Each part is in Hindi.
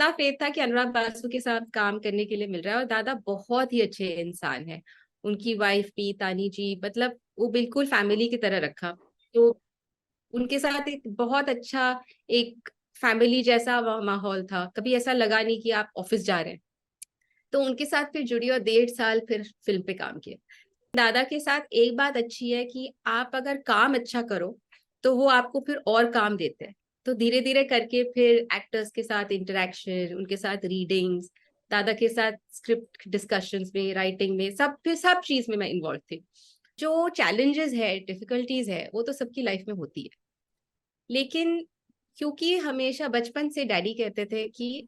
इतना फेथ था कि अनुराग बासु के साथ काम करने के लिए मिल रहा है। और दादा बहुत ही अच्छे इंसान है। उनकी वाइफ भी तानी जी, मतलब वो बिल्कुल फैमिली की तरह रखा। तो उनके साथ एक बहुत अच्छा एक फैमिली जैसा माहौल था। कभी ऐसा लगा नहीं कि आप ऑफिस जा रहे हैं। तो उनके साथ फिर जुड़ी और 1.5 साल फिर फिल्म पे काम किया। दादा के साथ एक बात अच्छी है कि आप अगर काम अच्छा करो तो वो आपको फिर और काम देते हैं। तो धीरे धीरे करके फिर एक्टर्स के साथ इंटरेक्शन, उनके साथ रीडिंग्स, दादा के साथ स्क्रिप्ट डिस्कशंस में, राइटिंग में, सब चीज में मैं इन्वॉल्व थी। जो चैलेंजेस है, डिफिकल्टीज है, वो तो सबकी लाइफ में होती है। लेकिन क्योंकि हमेशा बचपन से डैडी कहते थे कि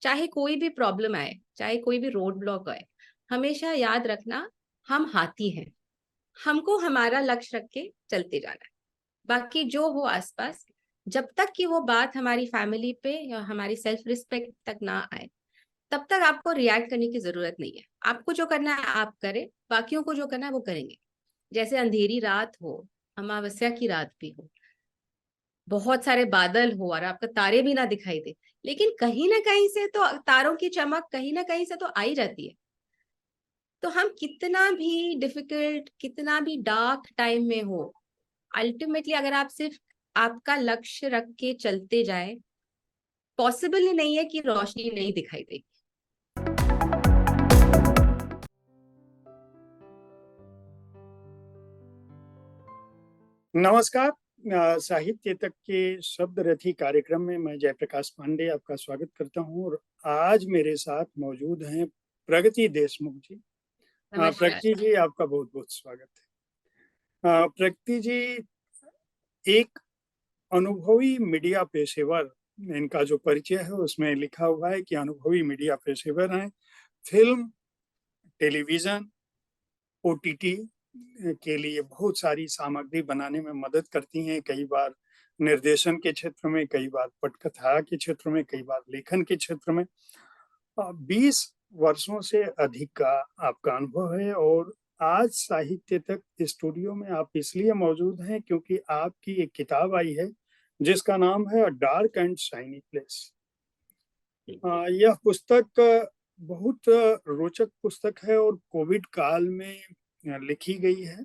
चाहे कोई भी प्रॉब्लम आए, चाहे कोई भी रोड ब्लॉक आए, हमेशा याद रखना हम हाथी हैं। हमको हमारा लक्ष्य रख के चलते जाना है। बाकी जो हो आसपास, जब तक कि वो बात हमारी फैमिली पे या हमारी सेल्फ रिस्पेक्ट तक ना आए, तब तक आपको रिएक्ट करने की जरूरत नहीं है। आपको जो करना है आप करें, बाकियों को जो करना है वो करेंगे। जैसे अंधेरी रात हो, अमावस्या की रात भी हो, बहुत सारे बादल हो और आपका तारे भी ना दिखाई दे, लेकिन कहीं ना कहीं से तो तारों की चमक कहीं ना कहीं से तो आ ही जाती है। तो हम कितना भी डिफिकल्ट, कितना भी डार्क टाइम में हो, अल्टीमेटली अगर आप सिर्फ आपका लक्ष्य रख के चलते जाए, पॉसिबल ही नहीं है कि रोशनी नहीं दिखाई देगी। नमस्कार। साहित्य तक के शब्द रथी कार्यक्रम में मैं जयप्रकाश पांडे आपका स्वागत करता हूं और आज मेरे साथ मौजूद हैं प्रगति देशमुख जी। नमस्कार। प्रगति जी, आपका बहुत बहुत स्वागत है। प्रगति जी एक अनुभवी मीडिया पेशेवर, इनका जो परिचय है उसमें लिखा हुआ है कि अनुभवी मीडिया पेशेवर हैं। फिल्म, टेलीविजन, ओटीटी के लिए बहुत सारी सामग्री बनाने में मदद करती हैं। कई बार निर्देशन के क्षेत्र में, कई बार पटकथा के क्षेत्र में, कई बार लेखन के क्षेत्र में। 20 वर्षों से अधिक का आपका अनुभव है और आज साहित्य तक स्टूडियो में आप इसलिए मौजूद हैं क्योंकि आपकी एक किताब आई है जिसका नाम है डार्क एंड शाइनी प्लेस। यह पुस्तक बहुत रोचक पुस्तक है और कोविड काल में लिखी गई है।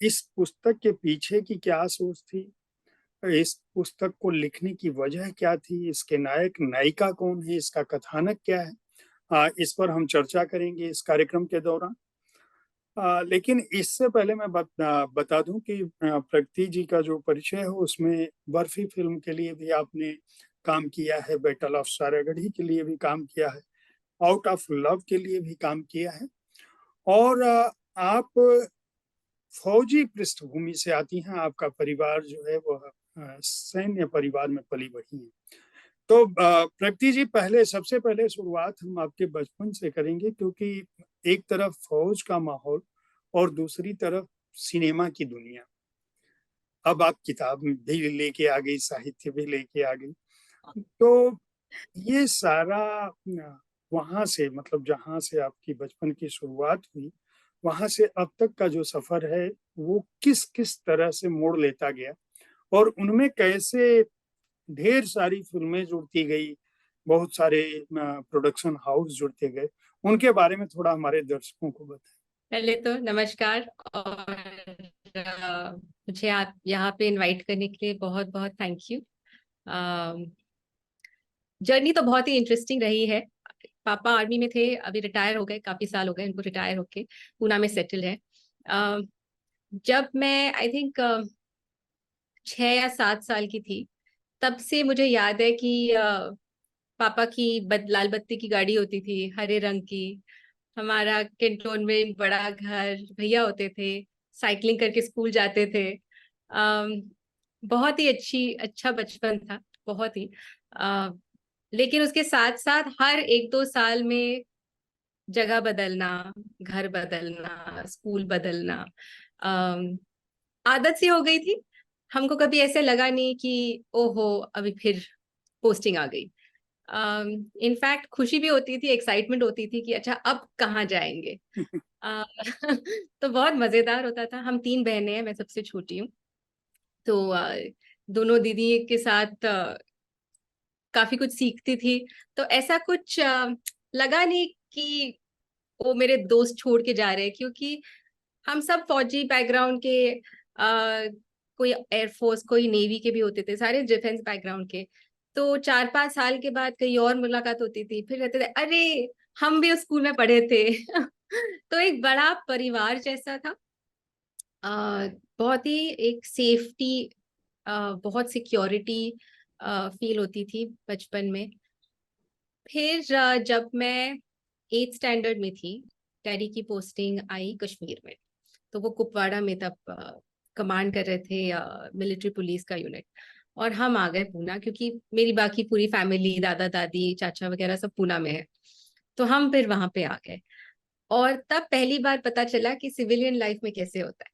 इस पुस्तक के पीछे की क्या सोच थी? इस पुस्तक को लिखने की वजह क्या थी? इसके नायक नायिका कौन है? इसका कथानक क्या है? इस पर हम चर्चा करेंगे इस कार्यक्रम के दौरान। लेकिन इससे पहले मैं बता दूं कि प्रगति जी का जो परिचय है उसमें बर्फी फिल्म के लिए भी आपने काम किया है, बैटल ऑफ सारागढ़ी के लिए भी काम किया है, आउट ऑफ लव के लिए भी काम किया है और आप फौजी पृष्ठभूमि से आती हैं। आपका परिवार जो है वह सैन्य परिवार में पली बढ़ी है। तो प्रगति जी, पहले सबसे पहले शुरुआत हम आपके बचपन से करेंगे क्योंकि एक तरफ फौज का माहौल और दूसरी तरफ सिनेमा की दुनिया। अब आप किताब भी लेके आ गई, साहित्य भी लेके आ गई, तो ये सारा वहां से, मतलब जहां से आपकी बचपन की शुरुआत हुई, वहां से अब तक का जो सफर है वो किस किस तरह से मोड़ लेता गया और उनमें कैसे ढेर सारी फिल्में जुड़ती गई, बहुत सारे प्रोडक्शन हाउस जुड़ते गए, उनके बारे में थोड़ा हमारे दर्शकों को बताएं। पहले तो नमस्कार। और मुझे आप यहाँ पे इनवाइट करने के लिए बहुत बहुत थैंक यू। जर्नी तो बहुत ही इंटरेस्टिंग रही है। पापा आर्मी में थे, अभी रिटायर हो गए, काफी साल हो गए उनको रिटायर होके, पूना में सेटल है। अ, जब मैं आई थिंक 6 या 7 साल की थी, तब से मुझे याद है कि पापा की लाल बत्ती की गाड़ी होती थी, हरे रंग की। हमारा कैंटोन में बड़ा घर, भैया होते थे, साइकिलिंग करके स्कूल जाते थे। अम, बहुत ही अच्छा बचपन था, बहुत ही। लेकिन उसके साथ साथ हर 1-2 साल में जगह बदलना, घर बदलना, स्कूल बदलना, अम, आदत सी हो गई थी। हमको कभी ऐसे लगा नहीं कि ओहो अभी फिर पोस्टिंग आ गई। इनफैक्ट खुशी भी होती थी, एक्साइटमेंट होती थी कि अच्छा अब कहाँ जाएंगे। अ, तो बहुत मजेदार होता था। हम 3 बहनें हैं, मैं सबसे छोटी हूँ। तो दोनों दीदी के साथ काफी कुछ सीखती थी। तो ऐसा कुछ लगा नहीं कि वो मेरे दोस्त छोड़ के जा रहे हैं, क्योंकि हम सब फौजी बैकग्राउंड के, कोई एयरफोर्स, कोई नेवी के भी होते थे, सारे डिफेंस बैकग्राउंड के। तो 4-5 साल के बाद कहीं और मुलाकात होती थी, फिर कहते थे अरे हम भी उस स्कूल में पढ़े थे। तो एक बड़ा परिवार जैसा था। बहुत ही एक सेफ्टी, बहुत सिक्योरिटी फील होती थी बचपन में। फिर जब मैं 8th स्टैंडर्ड में थी, डैडी की पोस्टिंग आई कश्मीर में। तो वो कुपवाड़ा में तब कमांड कर रहे थे मिलिट्री पुलिस का यूनिट। और हम आ गए पूना, क्योंकि मेरी बाकी पूरी फैमिली, दादा दादी चाचा वगैरह सब पूना में है। तो हम फिर वहां पे आ गए, और तब पहली बार पता चला कि सिविलियन लाइफ में कैसे होता है।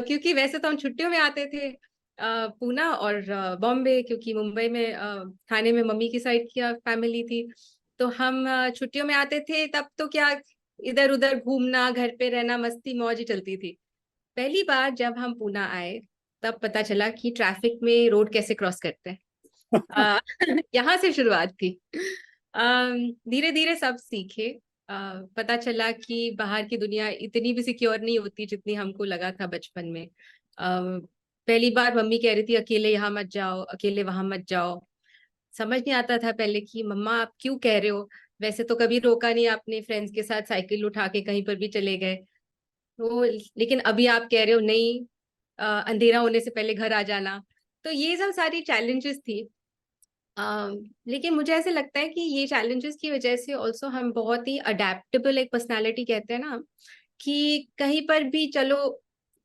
क्योंकि वैसे तो हम छुट्टियों में आते थे पूना और बॉम्बे, क्योंकि मुंबई में थाने में मम्मी की साइड की फैमिली थी। तो हम छुट्टियों में आते थे, तब तो क्या, इधर उधर घूमना, घर पे रहना, मस्ती मौज ही चलती थी। पहली बार जब हम पूना आए, तब पता चला कि ट्रैफिक में रोड कैसे क्रॉस करते हैं। अ, यहाँ से शुरुआत थी। धीरे धीरे सब सीखे। पता चला कि बाहर की दुनिया इतनी भी सिक्योर नहीं होती जितनी हमको लगा था बचपन में। पहली बार मम्मी कह रही थी अकेले यहाँ मत जाओ, अकेले वहां मत जाओ। समझ नहीं आता था पहले कि मम्मा आप क्यों कह रहे हो, वैसे तो कभी रोका नहीं आपने, फ्रेंड्स के साथ साइकिल उठा के कहीं पर भी चले गए। तो लेकिन अभी आप कह रहे हो नहीं, अंधेरा होने से पहले घर आ जाना। तो ये सब सारी चैलेंजेस थी। लेकिन मुझे ऐसे लगता है कि ये चैलेंजेस की वजह से ऑल्सो हम बहुत ही अडेप्टेबल एक पर्सनालिटी कहते हैं ना, कि कहीं पर भी चलो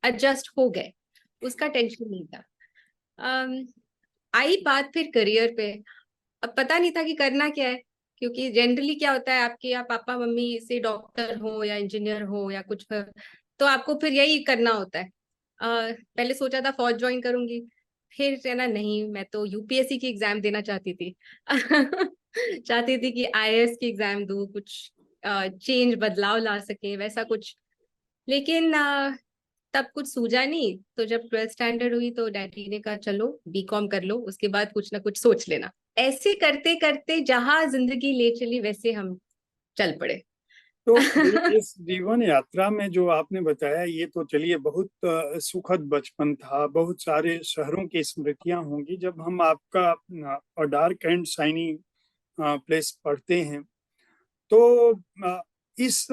एडजस्ट हो गए, उसका टेंशन नहीं था। अम, आई बात फिर करियर पे। अब पता नहीं था कि करना क्या है, क्योंकि जनरली क्या होता है, आपके या पापा मम्मी से डॉक्टर हो या इंजीनियर हो या कुछ हो, तो आपको फिर यही करना होता है। पहले सोचा था फौज ज्वाइन करूंगी, फिर कहना नहीं, मैं तो यूपीएससी की एग्जाम देना चाहती थी। चाहती थी कि आईएएस की एग्जाम दूं, कुछ चेंज, बदलाव ला सके वैसा कुछ। लेकिन तब कुछ सूझा नहीं। तो जब 12th स्टैंडर्ड हुई तो डैडी ने कहा चलो बीकॉम कर लो, उसके बाद कुछ ना कुछ सोच लेना। ऐसे करते करते जहां जिंदगी ले चली वैसे हम चल पड़े। तो इस जीवन यात्रा में जो आपने बताया, ये तो चलिए बहुत सुखद बचपन था, बहुत सारे शहरों की स्मृतियां होंगी। जब हम आपका अ डार्क एंड शाइनी प्लेस पढ़ते हैं, तो इस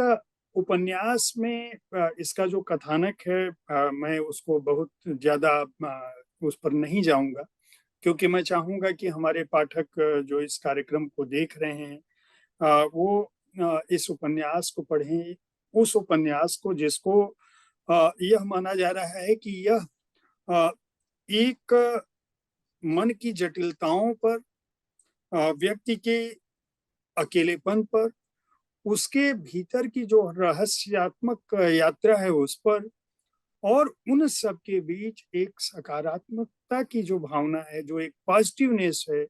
उपन्यास में इसका जो कथानक है, मैं उसको बहुत ज़्यादा उस पर नहीं जाऊँगा, क्योंकि मैं चाहूँगा कि हमारे पाठक जो इस कार्यक्रम को देख रहे हैं, वो इस उपन्यास को पढ़ें, उस उपन्यास को जिसको यह माना जा रहा है कि यह एक मन की जटिलताओं पर, व्यक्ति के अकेलेपन पर, उसके भीतर की जो रहस्यात्मक यात्रा है उस पर, और उन सब के बीच एक सकारात्मकता की जो भावना है, जो एक पॉजिटिवनेस है,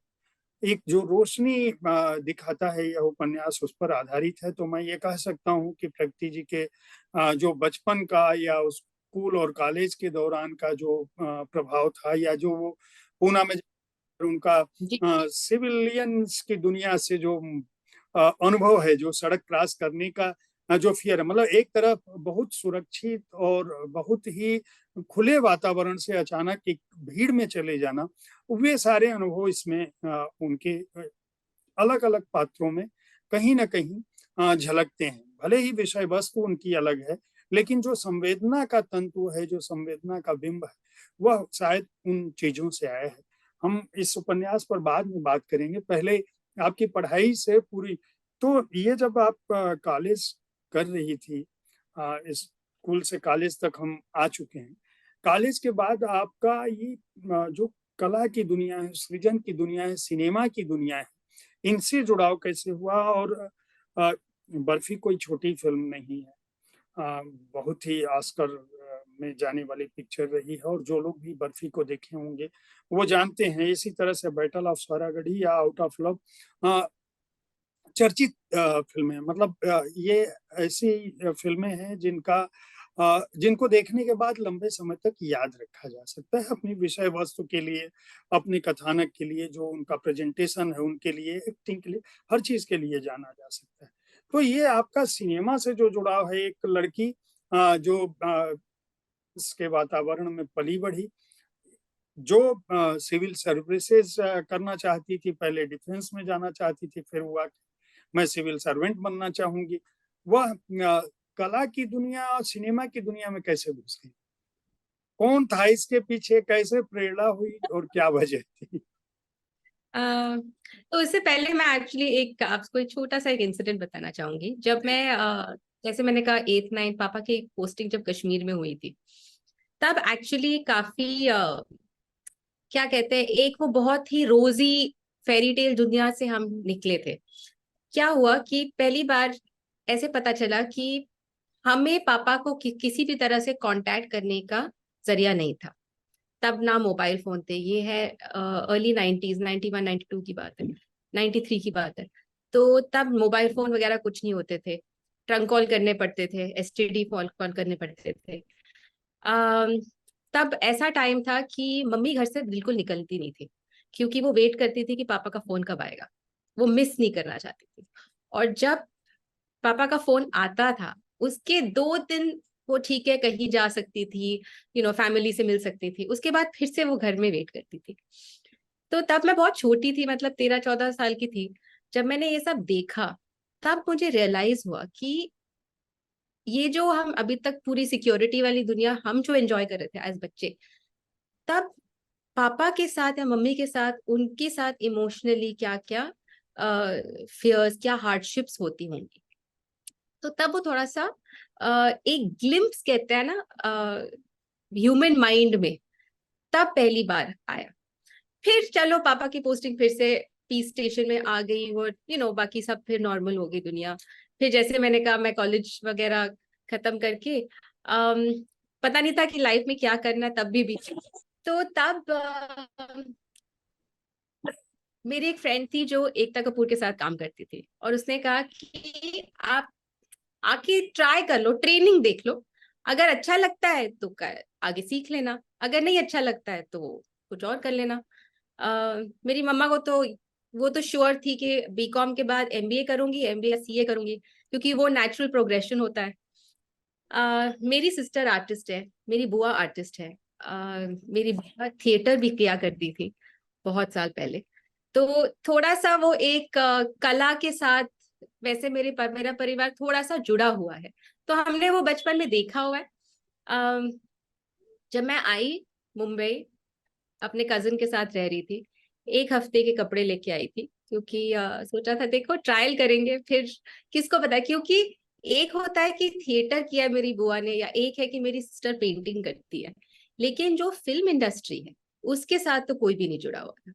एक जो रोशनी दिखाता है, यह उपन्यास उस पर आधारित है। तो मैं ये कह सकता हूँ कि प्रकृति जी के जो बचपन का या उस स्कूल और कॉलेज के दौरान का जो प्रभाव था, या जो वो पूना में उनका जी। सिविलियंस की दुनिया से जो अनुभव है, जो सड़क क्रॉस करने का जो फ़ियर है, मतलब एक तरफ बहुत सुरक्षित और बहुत ही खुले वातावरण से अचानक एक भीड़ में चले जाना, वे सारे अनुभव इसमें उनके अलग-अलग पात्रों में कहीं न कहीं झलकते हैं। भले ही विषय वस्तु उनकी अलग है, लेकिन जो संवेदना का तंतु है, जो संवेदना का बिंब है, वह शायद उन चीज़ों से आया है। हम इस उपन्यास पर बाद में बात करेंगे, पहले आपकी पढ़ाई से पूरी, तो ये जब आप कॉलेज कर रही थी, इस स्कूल से कॉलेज तक हम आ चुके हैं। कॉलेज के बाद आपका ये जो कला की दुनिया है, सृजन की दुनिया है, सिनेमा की दुनिया है, इनसे जुड़ाव कैसे हुआ? और अ, बर्फी कोई छोटी फ़िल्म नहीं है। अ, बहुत ही ऑस्कर में जाने वाली पिक्चर रही है, और जो लोग भी बर्फी को देखे होंगे, वो जानते हैं। इसी तरह से बैटल ऑफ सौरागढ़ी या आउट ऑफ लव अ, चर्चित फ़िल्में हैं। मतलब ये ऐसी फ़िल्में हैं जिनका जिनको देखने के बाद लंबे समय तक याद रखा जा सकता है अपनी विषय वस्तु के लिए, अपनी कथानक के लिए, जो उनका प्रेजेंटेशन है उनके लिए, एक्टिंग के लिए, हर चीज के लिए जाना जा सकता है। तो ये आपका सिनेमा से जो जुड़ाव है, एक लड़की जो इसके वातावरण में पली बढ़ी, जो सिविल सर्विसेज करना चाहती थी, पहले डिफेंस में जाना चाहती थी, फिर हुआ कि मैं सिविल सर्वेंट बनना चाहूंगी, वह कला की दुनिया और सिनेमा की दुनिया में कैसे घुस गई? कौन था इसके पीछे, कैसे प्रेरणा हुई और क्या वजह थी? अ, तो इससे पहले मैं एक्चुअली एक आपको एक छोटा सा एक इंसिडेंट बताना चाहूंगी। जब जी। मैं जैसे मैंने कहा 8 9 पापा की पोस्टिंग जब कश्मीर में हुई थी, तब एक्चुअली काफी क्या कहते हैं, एक वो बहुत ही रोजी फेरी टेल दुनिया से हम निकले थे। क्या हुआ कि पहली बार ऐसे पता चला कि हमें पापा को किसी भी तरह से कांटेक्ट करने का जरिया नहीं था। तब ना मोबाइल फोन थे, ये है अर्ली 90s, 91 92 की बात है, 93 की बात है। तो तब मोबाइल फोन वगैरह कुछ नहीं होते थे, ट्रंक कॉल करने पड़ते थे, एसटीडी कॉल कॉल करने पड़ते थे। अम, तब ऐसा टाइम था कि मम्मी घर से बिल्कुल निकलती नहीं थी, क्योंकि वो वेट करती थी कि पापा का फोन कब आएगा, वो मिस नहीं करना चाहती थी। और जब पापा का फोन आता था, उसके 2 दिन वो ठीक है कहीं जा सकती थी, फैमिली से मिल सकती थी, उसके बाद फिर से वो घर में वेट करती थी। तो तब मैं बहुत छोटी थी, मतलब 13 14 साल की थी। जब मैंने ये सब देखा, तब मुझे रियलाइज हुआ कि ये जो हम अभी तक पूरी सिक्योरिटी वाली दुनिया हम जो एंजॉय कर रहे थे एज बच्चे, तब पापा के साथ या मम्मी के साथ, उनके साथ इमोशनली क्या क्या फियर्स, क्या हार्डशिप्स होती होंगी। तो तब वो थोड़ा सा एक ग्लिम्प्स कहते हैं ना ह्यूमन माइंड में, तब पहली बार आया। फिर चलो पापा की पोस्टिंग फिर से पीस स्टेशन में आ गई, और बाकी सब फिर नॉर्मल हो गई दुनिया। फिर जैसे मैंने कहा, मैं कॉलेज वगैरह खत्म करके पता नहीं था कि लाइफ में क्या करना है, तब भी तो तब मेरी एक फ्रेंड थी जो एकता कपूर के साथ काम करती थी, और उसने कहा कि आप आके ट्राई कर लो, ट्रेनिंग देख लो, अगर अच्छा लगता है तो आगे सीख लेना, अगर नहीं अच्छा लगता है तो कुछ और कर लेना। मेरी मम्मा को तो वो तो श्योर थी कि बीकॉम के बाद एमबीए करूंगी, एमबीए सीए करूंगी, क्योंकि वो नेचुरल प्रोग्रेशन होता है। मेरी सिस्टर आर्टिस्ट है, मेरी बुआ आर्टिस्ट है। मेरी बुआ थिएटर भी किया करती थी बहुत साल पहले। तो थोड़ा सा वो एक कला के साथ, वैसे मेरा परिवार थोड़ा सा जुड़ा हुआ है, तो हमने वो बचपन में देखा हुआ है। अम, जब मैं आई मुंबई, अपने कजिन के साथ रह रही थी, 1 हफ्ते के कपड़े लेके आई थी, क्योंकि सोचा था देखो ट्रायल करेंगे, फिर किसको पता है, क्योंकि एक होता है कि थिएटर किया है मेरी बुआ ने, या एक है कि मेरी सिस्टर पेंटिंग करती है, लेकिन जो फिल्म इंडस्ट्री है उसके साथ तो कोई भी नहीं जुड़ा हुआ था।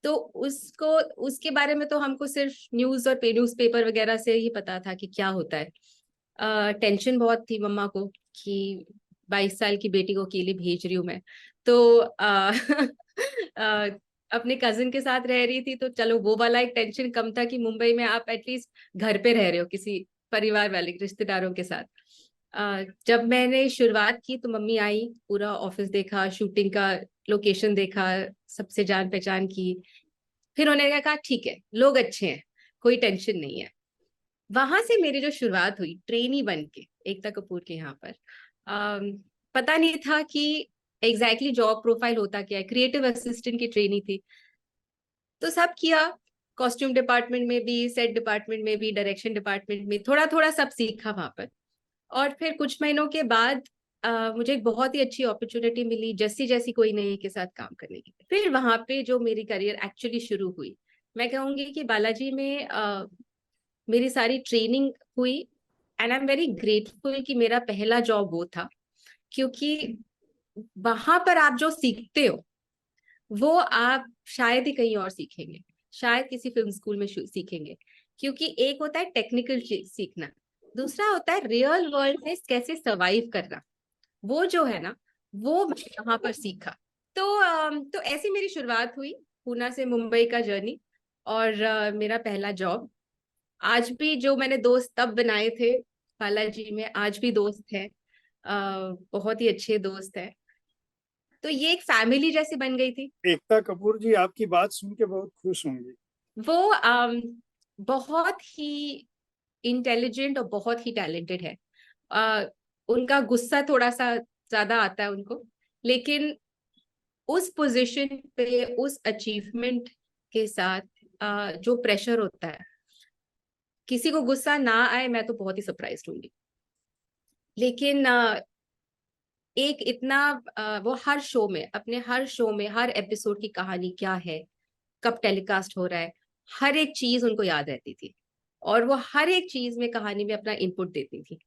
तो उसको, उसके बारे में तो हमको सिर्फ न्यूज और न्यूज पेपर वगैरह से ही पता था कि क्या होता है। टेंशन बहुत थी मम्मा को कि 22 साल की बेटी को अकेले भेज रही हूँ मैं। तो अपने कजिन के साथ रह रही थी, तो चलो वो वाला एक टेंशन कम था कि मुंबई में आप एटलीस्ट घर पे रह रहे हो किसी परिवार वाले रिश्तेदारों के साथ। जब मैंने शुरुआत की तो मम्मी आई, पूरा ऑफिस देखा, शूटिंग का लोकेशन देखा, सबसे जान पहचान की। फिर उन्होंने कहा ठीक है, लोग अच्छे हैं, कोई टेंशन नहीं है। वहां से मेरी जो शुरुआत हुई ट्रेनी बन के एकता कपूर के यहाँ पर, पता नहीं था कि एग्जैक्टली जॉब प्रोफाइल होता क्या है। क्रिएटिव असिस्टेंट की ट्रेनी थी, तो सब किया, कॉस्ट्यूम डिपार्टमेंट में भी, सेट डिपार्टमेंट में भी, डायरेक्शन डिपार्टमेंट में थोड़ा थोड़ा सब सीखा वहां पर। और फिर कुछ महीनों के बाद मुझे एक बहुत ही अच्छी अपॉर्चुनिटी मिली जैसी जैसी कोई नई के साथ काम करने की। फिर वहां पे जो मेरी करियर एक्चुअली शुरू हुई, मैं कहूंगी कि बालाजी में मेरी सारी ट्रेनिंग हुई। And I am very grateful कि मेरा पहला जॉब वो था, क्योंकि वहां पर आप जो सीखते हो वो आप शायद ही कहीं और सीखेंगे, शायद किसी फिल्म स्कूल में सीखेंगे। क्योंकि एक होता है टेक्निकल सीखना, दूसरा होता है रियल वर्ल्ड में कैसे सरवाइव करना। वो जो है ना, वो मैं वहां पर सीखा। तो ऐसी मेरी शुरुआत हुई, पूना से मुंबई का जर्नी, और मेरा पहला जॉब। आज भी जो मैंने दोस्त तब बनाए थे बालाजी में, आज भी दोस्त है। बहुत ही अच्छे दोस्त हैं। तो ये एक फैमिली जैसी बन गई थी। एकता कपूर जी आपकी बात सुन के बहुत खुश होंगी। वो बहुत ही इंटेलिजेंट और बहुत ही टैलेंटेड है। अ, उनका गुस्सा थोड़ा सा ज्यादा आता है उनको, लेकिन उस पोजीशन पे उस अचीवमेंट के साथ जो प्रेशर होता है, किसी को गुस्सा ना आए मैं तो बहुत ही सरप्राइज होंगी। लेकिन एक इतना वो हर शो में, अपने हर शो में हर एपिसोड की कहानी क्या है, कब टेलीकास्ट हो रहा है, हर एक चीज उनको याद रहती थी। और वो हर एक चीज में, कहानी में अपना इनपुट देती थी।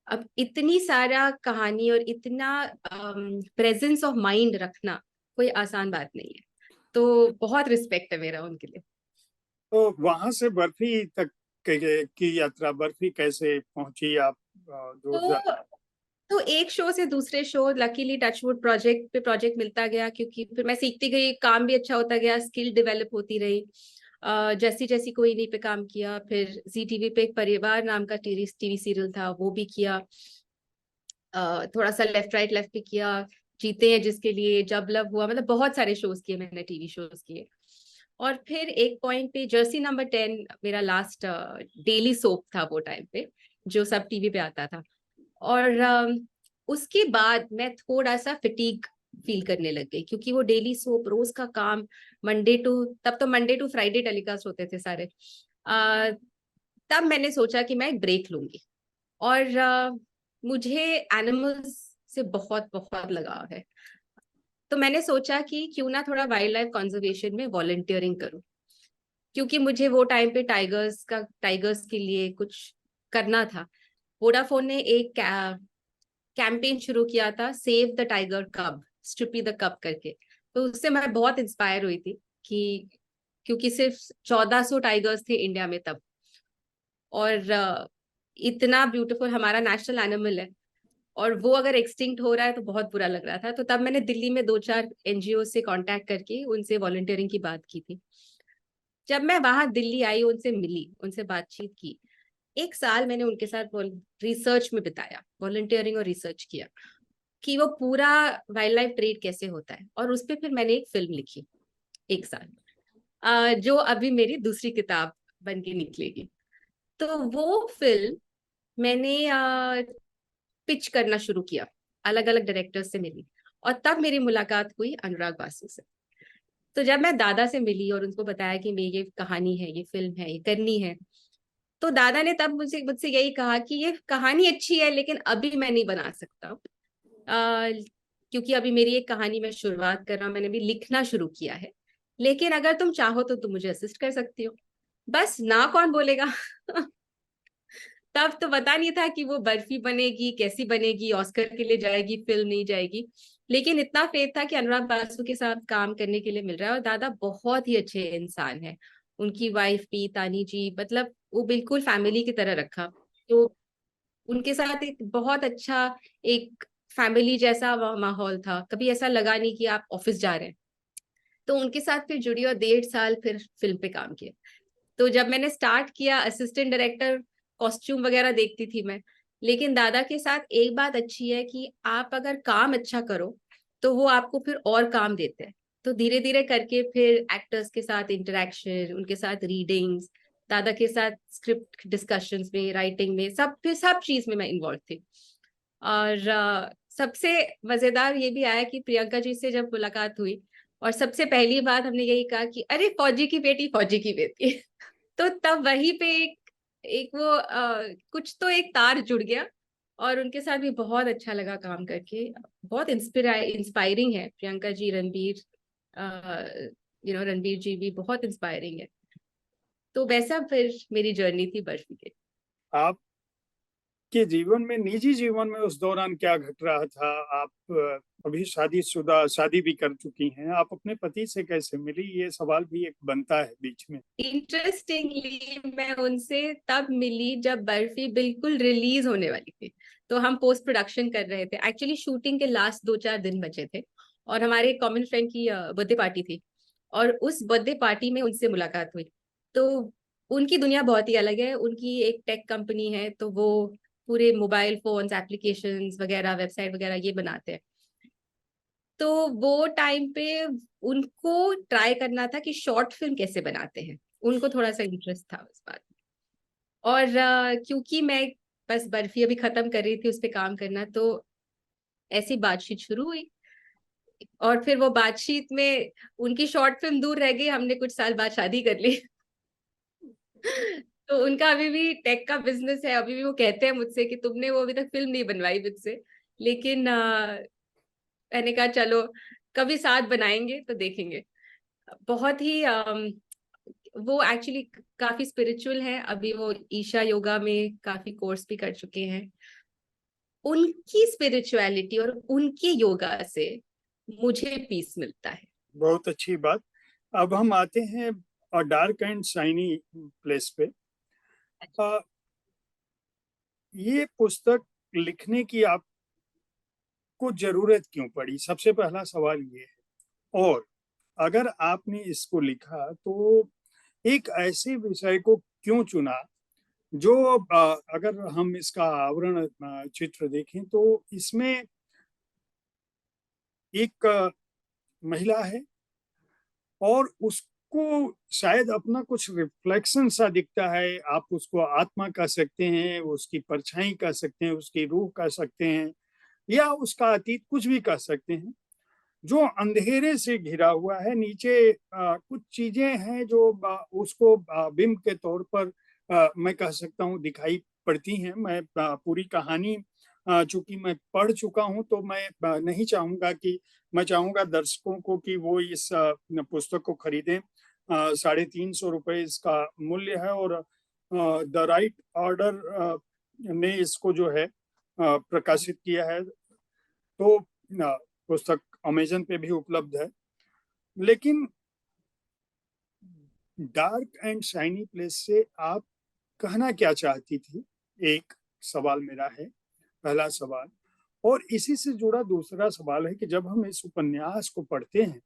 अब इतनी सारा कहानी और इतना प्रेजेंस ऑफ माइंड रखना कोई आसान बात नहीं है। तो बहुत रिस्पेक्ट है मेरा उनके लिए। तो वहां से बर्फी तक की यात्रा, बर्फी कैसे पहुंची आप? दूर तो जा। तो एक शो से दूसरे शो, लकीली टचवुड प्रोजेक्ट पे प्रोजेक्ट मिलता गया, क्योंकि फिर मैं सीखती गई, काम भी अच्छा होता गया, स्किल डेवलप होती रही। जैसी जैसी कोई नहीं पे काम किया, फिर जी टीवी पे एक परिवार नाम का टीवी टीवी सीरियल था, वो भी किया। थोड़ा सा लेफ्ट राइट लेफ्ट भी किया, जीते हैं जिसके लिए, जब लव हुआ, मतलब बहुत सारे शोज किए मैंने, टीवी शोज किए। और फिर एक पॉइंट पे जर्सी नंबर 10 मेरा लास्ट डेली सोप था वो टाइम पे, जो सब टीवी पे आता था। और उसके बाद मैं थोड़ा सा फिटीग फील करने लग गई, क्योंकि वो डेली सोप, रोज का काम, मंडे टू, तब तो मंडे टू फ्राइडे टेलीकास्ट होते थे सारे। अ, तब मैंने सोचा कि मैं एक ब्रेक लूंगी। और मुझे एनिमल्स से बहुत बहुत लगाव है। तो मैंने सोचा कि क्यों ना थोड़ा वाइल्ड लाइफ कंजर्वेशन में वॉलंटियरिंग करूं, क्योंकि मुझे वो टाइम पे टाइगर्स के लिए कुछ करना था। वोडाफोन ने एक कैंपेन शुरू किया था, सेव द टाइगर कब, स्ट्रिपी द कप करके। तो उससे मैं बहुत इंस्पायर हुई थी कि, क्योंकि सिर्फ 1400 टाइगर्स थे इंडिया में तब। और इतना ब्यूटीफुल हमारा नेशनल एनिमल है, और वो अगर एक्सटिंक्ट हो रहा है तो बहुत बुरा लग रहा था। तो तब मैंने दिल्ली में 2-4 एनजीओ से कांटेक्ट करके उनसे वॉलंटियरिंग की बात की थी। जब मैं वहां दिल्ली आई, उनसे मिली, उनसे बातचीत की, एक साल मैंने उनके साथ रिसर्च में बिताया, वॉलंटियरिंग और रिसर्च किया कि वो पूरा वाइल्ड लाइफ ट्रेड कैसे होता है। और उस पर फिर मैंने एक फिल्म लिखी, एक साल, जो अभी मेरी दूसरी किताब बन के निकलेगी। तो वो फिल्म मैंने पिच करना शुरू किया, अलग अलग डायरेक्टर्स से मिली, और तब मेरी मुलाकात हुई अनुराग बासु से। तो जब मैं दादा से मिली और उनको बताया कि मेरी ये कहानी है, ये फिल्म है, ये करनी है, तो दादा ने तब मुझे मुझसे यही कहा कि ये कहानी अच्छी है, लेकिन अभी मैं नहीं बना सकता, क्योंकि अभी मेरी एक कहानी में शुरुआत कर रहा हूँ, मैंने भी लिखना शुरू किया है। लेकिन अगर तुम चाहो तो तुम मुझे असिस्ट कर सकती हो। बस ना कौन बोलेगा। तब तो पता नहीं था कि वो बर्फी बनेगी, कैसी बनेगी, ऑस्कर के लिए जाएगी, फिल्म नहीं जाएगी। लेकिन इतना फेथ था कि अनुराग बासु के साथ काम करने के लिए मिल रहा है। और दादा बहुत ही अच्छे इंसान है। उनकी वाइफ भी, तानी जी, मतलब वो बिल्कुल फैमिली की तरह रखा। तो उनके साथ एक बहुत अच्छा, एक फैमिली जैसा माहौल था, कभी ऐसा लगा नहीं कि आप ऑफिस जा रहे हैं। तो उनके साथ फिर जुड़ी और 1.5 साल फिर फिल्म पे काम किया। तो जब मैंने स्टार्ट किया, असिस्टेंट डायरेक्टर, कॉस्ट्यूम वगैरह देखती थी मैं। लेकिन दादा के साथ एक बात अच्छी है कि आप अगर काम अच्छा करो तो वो आपको फिर और काम देते हैं। तो धीरे धीरे करके फिर एक्टर्स के साथ इंटरेक्शन, उनके साथ रीडिंग्स, दादा के साथ स्क्रिप्ट डिस्कशंस में, राइटिंग में, सब फिर सब चीज में मैं इन्वॉल्व थी। और सबसे मजेदार ये भी आया कि प्रियंका जी से जब मुलाकात हुई, और सबसे पहली बात हमने यही कहा कि अरे फौजी की बेटी, फौजी की बेटी। तो तब वहीं पे एक वो कुछ तो एक तार जुड़ गया। और उनके साथ भी बहुत अच्छा लगा काम करके। बहुत इंस्पायरिंग है प्रियंका जी, रणबीर, रणबीर जी भी बहुत इंस्पायरिंग है। तो वैसा फिर मेरी जर्नी थी बर्फी के। आपके जीवन में, निजी जीवन में उस दौरान क्या घट रहा था? आप अभी शादीशुदा, शादी भी कर चुकी हैं, आप अपने पति से कैसे मिली? ये सवाल भी एक बनता है बीच में। इंटरेस्टिंगली मैं उनसे तब मिली जब बर्फी बिल्कुल रिलीज होने वाली थी। तो हम पोस्ट प्रोडक्शन कर रहे थे, एक्चुअली शूटिंग के लास्ट 2-4 दिन बचे थे, और हमारे कॉमन फ्रेंड की बर्थडे पार्टी थी। और उस बर्थडे पार्टी में उनसे मुलाकात हुई। तो उनकी दुनिया बहुत ही अलग है, उनकी एक टेक कंपनी है, तो वो पूरे मोबाइल फोन्स, एप्लीकेशंस वगैरह, वेबसाइट वगैरह ये बनाते हैं। तो वो टाइम पे उनको ट्राई करना था कि शॉर्ट फिल्म कैसे बनाते हैं, उनको थोड़ा सा इंटरेस्ट था उस बात में। और क्योंकि मैं बस बर्फी अभी खत्म कर रही थी उस पे काम करना, तो ऐसी बातचीत शुरू हुई। और फिर वो बातचीत में उनकी शॉर्ट फिल्म दूर रह गई, हमने कुछ साल बाद शादी कर ली। तो उनका अभी भी टेक का बिजनेस है, अभी भी वो कहते हैं मुझसे कि तुमने वो अभी तक फिल्म नहीं बनवाई मुझसे। लेकिन मैंने कहा चलो कभी साथ बनाएंगे तो देखेंगे। बहुत ही वो एक्चुअली काफी स्पिरिचुअल है, अभी वो ईशा योगा में काफी कोर्स भी कर चुके हैं। उनकी स्पिरिचुअलिटी और उनके योगा से मुझे पीस मिलता है। बहुत अच्छी बात। अब हम आते हैं डार्क एंड शाइनी प्लेस पे। अ, ये पुस्तक लिखने की आपको जरूरत क्यों पड़ी, सबसे पहला सवाल ये है। और अगर आपने इसको लिखा तो एक ऐसे विषय को क्यों चुना जो अगर हम इसका आवरण चित्र देखें तो इसमें एक महिला है और उसको शायद अपना कुछ रिफ्लेक्शन सा दिखता है। आप उसको आत्मा कह सकते हैं, उसकी परछाई कह सकते हैं, उसकी रूह कह सकते हैं, या उसका अतीत, कुछ भी कह सकते हैं, जो अंधेरे से घिरा हुआ है। नीचे कुछ चीजें हैं जो उसको बिंब के तौर पर मैं कह सकता हूँ दिखाई पड़ती हैं। मैं पूरी कहानी चूंकि मैं पढ़ चुका हूँ तो मैं नहीं चाहूंगा कि, मैं चाहूंगा दर्शकों को कि वो इस पुस्तक को खरीदें। 350 रुपये इसका मूल्य है और द राइट ऑर्डर ने इसको जो है प्रकाशित किया है। तो पुस्तक अमेजन पे भी उपलब्ध है। लेकिन डार्क एंड शाइनी प्लेस से आप कहना क्या चाहती थी, एक सवाल मेरा है, पहला सवाल। और इसी से जुड़ा दूसरा सवाल है कि जब हम इस उपन्यास को पढ़ते हैं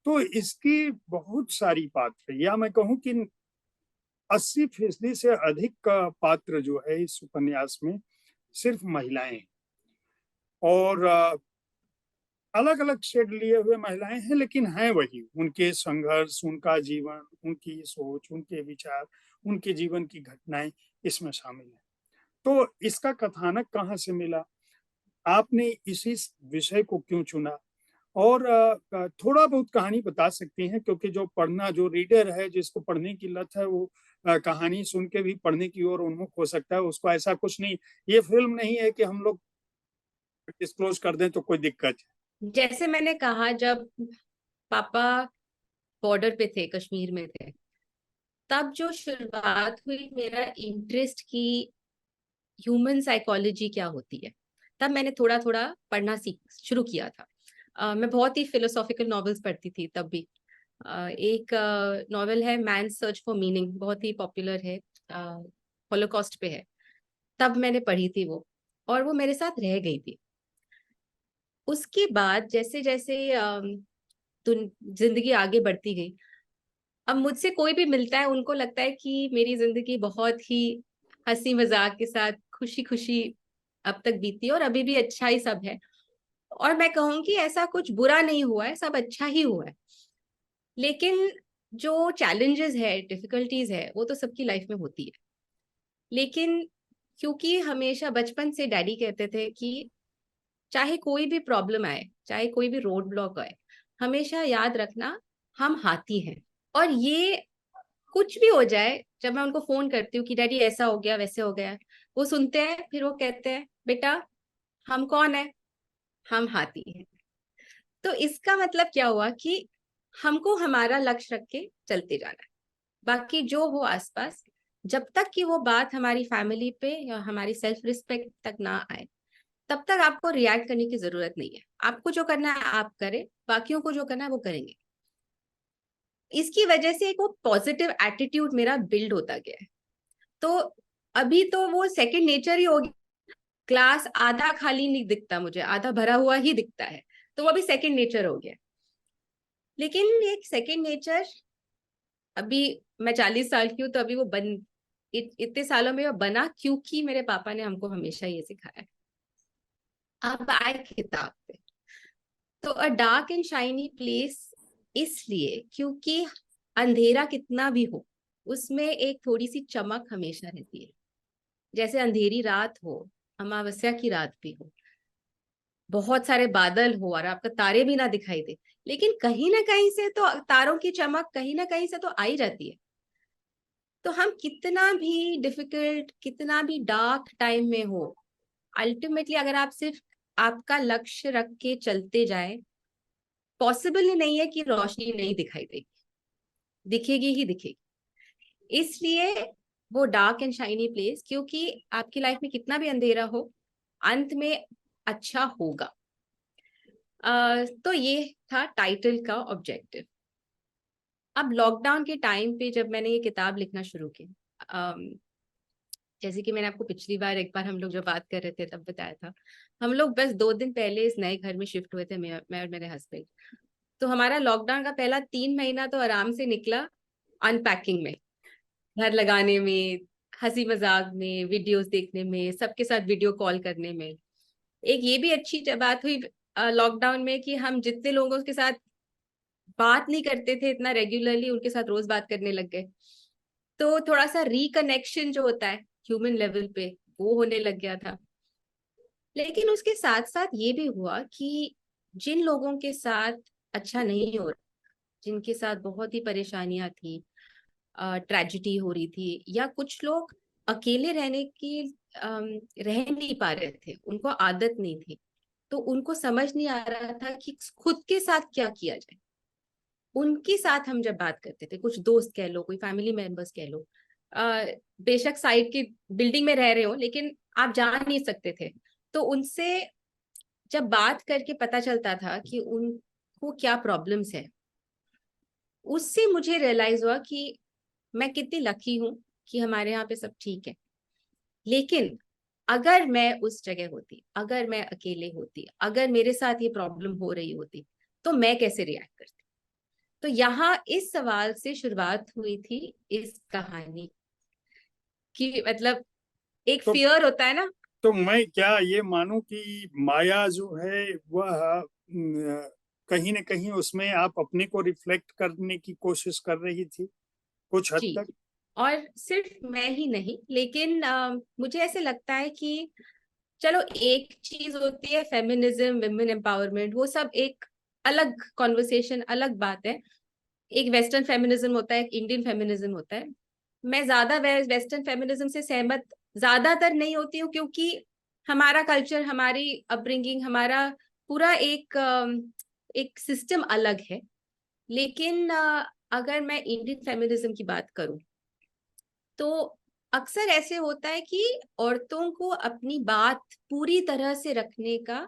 तो इसकी बहुत सारी पात्र, या मैं कहूँ कि 80% से अधिक का पात्र जो है इस उपन्यास में सिर्फ महिलाएं हैं। और अलग अलग शेड लिए हुए महिलाएं हैं, लेकिन हैं वही। उनके संघर्ष, उनका जीवन, उनकी सोच, उनके विचार, उनके जीवन की घटनाएं इसमें शामिल हैं। तो इसका कथानक कहाँ से मिला, आपने इसी विषय को क्यों चुना? और थोड़ा बहुत कहानी बता सकती हैं, क्योंकि जो पढ़ना, जो रीडर है जिसको पढ़ने की लत है, वो कहानी सुन के भी पढ़ने की ओर उन्मुख हो सकता है। उसको ऐसा कुछ नहीं, ये फिल्म नहीं है कि हम लोग डिस्क्लोज कर दें तो कोई दिक्कत है। जैसे मैंने कहा, जब पापा बॉर्डर पे थे, कश्मीर में थे, तब जो शुरुआत हुई मेरा इंटरेस्ट की ह्यूमन साइकोलॉजी क्या होती है, तब मैंने थोड़ा थोड़ा पढ़ना सीख शुरू किया था। मैं बहुत ही फिलोसॉफिकल नॉवेल्स पढ़ती थी तब भी। एक नॉवेल है मैन सर्च फॉर मीनिंग, बहुत ही पॉपुलर है, हॉलोकॉस्ट पे है। तब मैंने पढ़ी थी वो, और वो मेरे साथ रह गई थी। उसके बाद जैसे जैसे जिंदगी आगे बढ़ती गई, अब मुझसे कोई भी मिलता है, उनको लगता है कि मेरी जिंदगी बहुत ही हंसी मजाक के साथ खुशी खुशी अब तक बीती है और अभी भी अच्छा ही सब है। और मैं कहूँगी ऐसा कुछ बुरा नहीं हुआ है, सब अच्छा ही हुआ है। लेकिन जो चैलेंजेस है, डिफिकल्टीज है, वो तो सबकी लाइफ में होती है। लेकिन क्योंकि हमेशा बचपन से डैडी कहते थे कि चाहे कोई भी प्रॉब्लम आए, चाहे कोई भी रोड ब्लॉक आए, हमेशा याद रखना हम हाथी हैं। और ये कुछ भी हो जाए, जब मैं उनको फोन करती हूँ कि डैडी ऐसा हो गया, वैसे हो गया, वो सुनते हैं, फिर वो कहते हैं बेटा हम कौन है, हम हाथी हैं। तो इसका मतलब क्या हुआ कि हमको हमारा लक्ष्य रख के चलते जाना है। बाकी जो हो आसपास, जब तक कि वो बात हमारी फैमिली पे या हमारी सेल्फ रिस्पेक्ट तक ना आए, तब तक आपको रिएक्ट करने की जरूरत नहीं है। आपको जो करना है आप करें, बाकियों को जो करना है वो करेंगे। इसकी वजह से एक वो पॉजिटिव एटीट्यूड मेरा बिल्ड होता गया है। तो अभी तो वो सेकंड नेचर ही हो गया। ग्लास आधा खाली नहीं दिखता मुझे, आधा भरा हुआ ही दिखता है। तो वो अभी सेकंड नेचर हो गया। लेकिन एक सेकंड नेचर, अभी मैं 40 साल की हूँ, तो अभी वो बन इतने सालों में वो बना क्योंकि मेरे पापा ने हमको हमेशा ये सिखाया। अब आए किताब पे, तो अ डार्क एंड शाइनी प्लेस इसलिए क्योंकि अंधेरा कितना भी हो उसमें एक थोड़ी सी चमक हमेशा रहती है। जैसे अंधेरी रात हो, अमावस्या की रात भी हो, बहुत सारे बादल हो और आपका तारे भी ना दिखाई दे, लेकिन कहीं ना कहीं से तो तारों की चमक कहीं ना कहीं से तो आ ही जाती है। तो हम कितना भी डिफिकल्ट, कितना भी डार्क टाइम में हो, अल्टीमेटली अगर आप सिर्फ आपका लक्ष्य रख के चलते जाए, पॉसिबल ही नहीं है कि रोशनी नहीं दिखाई देगी, दिखेगी ही दिखेगी। इसलिए वो डार्क एंड शाइनी प्लेस, क्योंकि आपकी लाइफ में कितना भी अंधेरा हो, अंत में अच्छा होगा। तो ये था टाइटल का ऑब्जेक्टिव। अब लॉकडाउन के टाइम पे जब मैंने ये किताब लिखना शुरू की, जैसे कि मैंने आपको पिछली बार एक बार हम लोग जब बात कर रहे थे तब बताया था, हम लोग बस 2 दिन पहले इस नए घर में शिफ्ट हुए थे, मैं और मेरे हस्बैंड। तो हमारा लॉकडाउन का पहला 3 महीना तो आराम से निकला अनपैकिंग में, घर लगाने में, हंसी मजाक में, वीडियोस देखने में, सबके साथ वीडियो कॉल करने में। एक ये भी अच्छी बात हुई लॉकडाउन में कि हम जितने लोगों के साथ बात नहीं करते थे इतना रेगुलरली, उनके साथ रोज बात करने लग गए। तो थोड़ा सा रिकनेक्शन जो होता है ह्यूमन लेवल पे, वो होने लग गया था। लेकिन उसके साथ साथ ये भी हुआ कि जिन लोगों के साथ अच्छा नहीं हो रहा, जिनके साथ बहुत ही परेशानियां थी, ट्रेजिडी हो रही थी, या कुछ लोग अकेले रहने की रह नहीं पा रहे थे, उनको आदत नहीं थी, तो उनको समझ नहीं आ रहा था कि खुद के साथ क्या किया जाए। उनके साथ हम जब बात करते थे, कुछ दोस्त कह लो, कोई फैमिली मेंबर्स कह लो, बेशक साइड की बिल्डिंग में रह रहे हो लेकिन आप जा नहीं सकते थे, तो उनसे जब बात करके पता चलता था कि उनको क्या प्रॉब्लम्स है, उससे मुझे रियलाइज हुआ कि मैं कितनी लकी हूं कि हमारे यहाँ पे सब ठीक है। लेकिन अगर मैं उस जगह होती, अगर मैं अकेले होती, अगर मेरे साथ ये प्रॉब्लम हो रही होती, तो मैं कैसे रिएक्ट करती। तो यहाँ इस सवाल से शुरुआत हुई थी इस कहानी की। मतलब एक तो फियर होता है ना। तो मैं क्या ये मानूं कि माया जो है वह कहीं न कहीं उसमें आप अपने को रिफ्लेक्ट करने की कोशिश कर रही थी कुछ हद जी, तक? और सिर्फ मैं ही नहीं, लेकिन मुझे ऐसे लगता है कि चलो एक चीज होती है फेमिनिज्म, विमेन एम्पावरमेंट, वो सब एक अलग कॉन्वर्सेशन, अलग बात है। एक वेस्टर्न फेमिनिज्म होता है, एक इंडियन फेमिनिज्म होता है। मैं ज्यादा वेस्टर्न फेमिनिज्म से सहमत ज्यादातर नहीं होती हूँ, क्योंकि हमारा कल्चर, हमारी अपब्रिंगिंग, हमारा पूरा एक सिस्टम अलग है। लेकिन अगर मैं इंडियन फेमिनिज्म की बात करूं, तो अक्सर ऐसे होता है कि औरतों को अपनी बात पूरी तरह से रखने का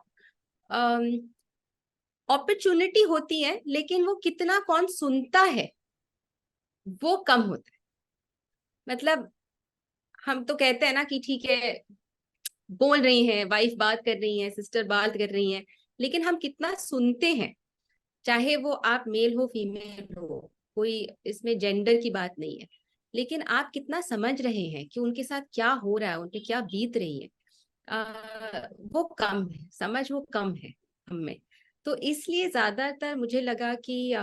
अपॉर्चुनिटी होती है, लेकिन वो कितना कौन सुनता है वो कम होता है। मतलब हम तो कहते हैं ना कि ठीक है, बोल रही हैं वाइफ, बात कर रही हैं सिस्टर, बात कर रही हैं, लेकिन हम कितना सुनते हैं। चाहे वो आप मेल हो फीमेल हो, कोई इसमें जेंडर की बात नहीं है, लेकिन आप कितना समझ रहे हैं कि उनके साथ क्या हो रहा है, उनके क्या बीत रही है, वो कम है, समझ वो कम है हम में। तो इसलिए ज्यादातर मुझे लगा कि